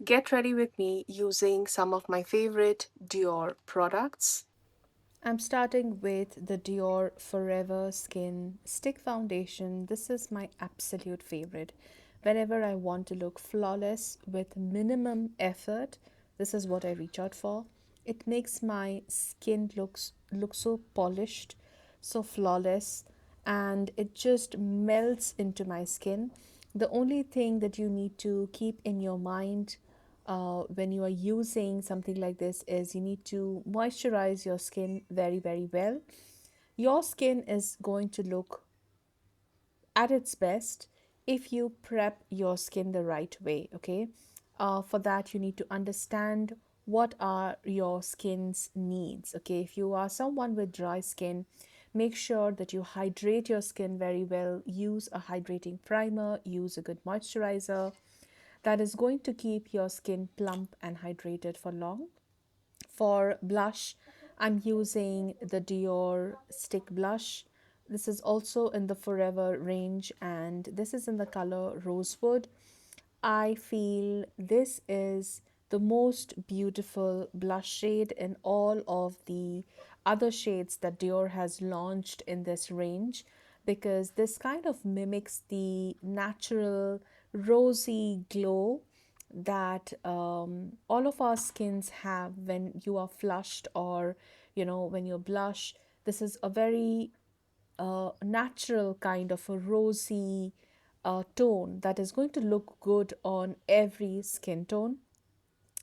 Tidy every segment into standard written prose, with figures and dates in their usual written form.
Get ready with me using some of my favorite Dior products. I'm starting with the Dior Forever Skin Stick Foundation. This is my absolute favorite. Whenever I want to look flawless with minimum effort, this is what I reach out for. It makes my skin look so polished, so flawless, and it just melts into my skin. The only thing that you need to keep in your mind when you are using something like this is you need to moisturize your skin very, very well. Your skin is going to look at its best if you prep your skin the right way. Okay, for that you need to understand what are your skin's needs. Okay, if you are someone with dry skin, make sure that you hydrate your skin very well. Use a hydrating primer, use a good moisturizer that is going to keep your skin plump and hydrated for long. For blush, I'm using the Dior Stick Blush. This is also in the Forever range and this is in the color Rosewood. I feel this is the most beautiful blush shade in all of the other shades that Dior has launched in this range, because this kind of mimics the natural rosy glow that all of our skins have when you are flushed, or when you blush. This is a very natural kind of a rosy tone that is going to look good on every skin tone.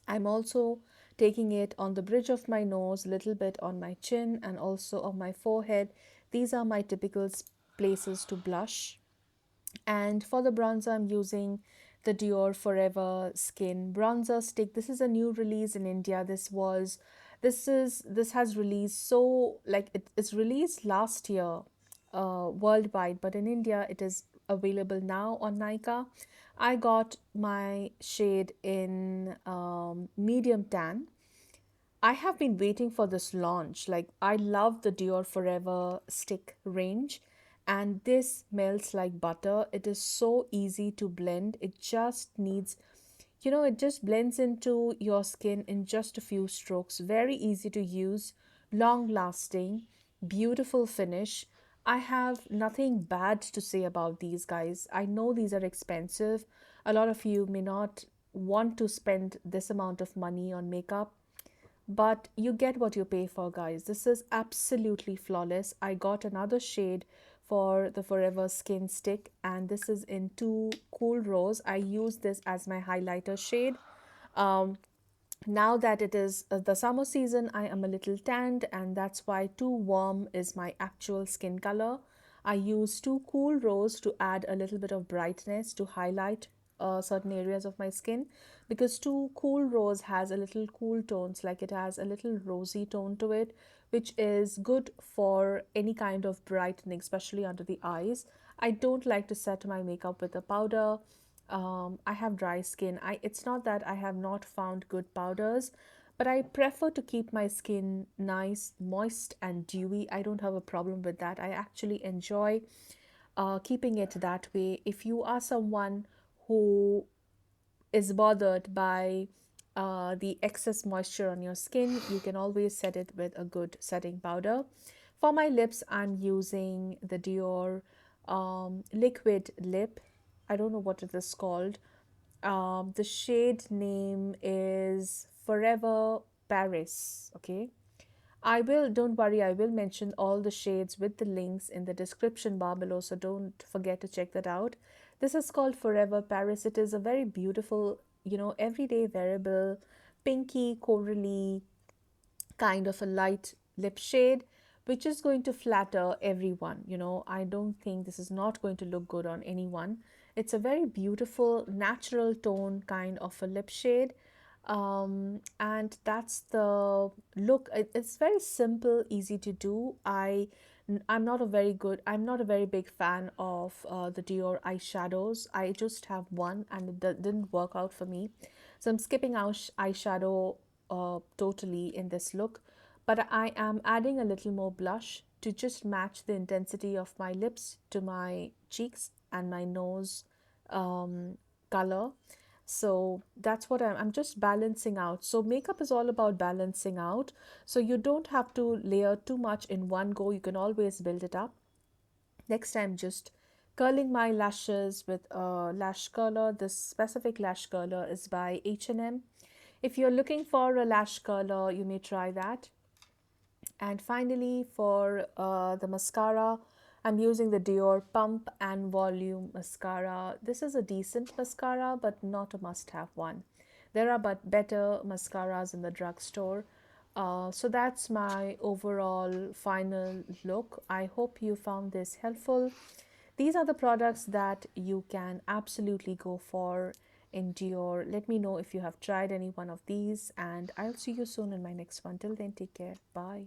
I'm also taking it on the bridge of my nose, a little bit on my chin, and also on my forehead. These are my typical places to blush. And for the bronzer, I'm using the Dior Forever Skin Bronzer Stick. This is a new release in India. This has released, so like it's released last year worldwide, but in India it is available now on Nika. I got my shade in medium tan. I have been waiting for this launch. Like, I love the Dior Forever stick range, and this melts like butter. It is so easy to blend. It just needs, it just blends into your skin in just a few strokes. Very easy to use, long lasting, beautiful finish. I have nothing bad to say about these guys. I know these are expensive. A lot of you may not want to spend this amount of money on makeup, but you get what you pay for, guys. This is absolutely flawless. I got another shade for the Forever Skin Stick, and this is in 2 Cool Rose. I use this as my highlighter shade. Um, Now that it is the summer season, I am a little tanned, and that's why 2 Warm is my actual skin color. I use 2 Cool Rose to add a little bit of brightness to highlight certain areas of my skin, because 2 Cool Rose has a little cool tones, like it has a little rosy tone to it, which is good for any kind of brightening, especially under the eyes. I don't like to set my makeup with a powder. I have dry skin. It's not that I have not found good powders, but I prefer to keep my skin nice, moist, and dewy. I don't have a problem with that. I actually enjoy keeping it that way. If you are someone who is bothered by the excess moisture on your skin, you can always set it with a good setting powder. For my lips, I'm using the Dior liquid lip. I don't know what it is called. The shade name is Forever Paris. Okay. Don't worry, I will mention all the shades with the links in the description bar below, so don't forget to check that out. This is called Forever Paris. It is a very beautiful, everyday wearable, pinky, corally kind of a light lip shade, which is going to flatter everyone. I don't think this is not going to look good on anyone. It's a very beautiful, natural tone kind of a lip shade. And that's the look. It's very simple, easy to do. I'm not a very big fan of the Dior eyeshadows. I just have one and it didn't work out for me. So I'm skipping out eyeshadow totally in this look, but I am adding a little more blush to just match the intensity of my lips to my cheeks and my nose color. So that's what I'm just balancing out. So makeup is all about balancing out. So you don't have to layer too much in one go. You can always build it up. Next, I'm just curling my lashes with a lash curler. This specific lash curler is by H&M. If you're looking for a lash curler, you may try that. And finally, for the mascara, I'm using the Dior Pump and Volume Mascara. This is a decent mascara, but not a must have one. There are but better mascaras in the drugstore. So that's my overall final look. I hope you found this helpful. These are the products that you can absolutely go for in Dior. Let me know if you have tried any one of these, and I'll see you soon in my next one. Till then, take care. Bye.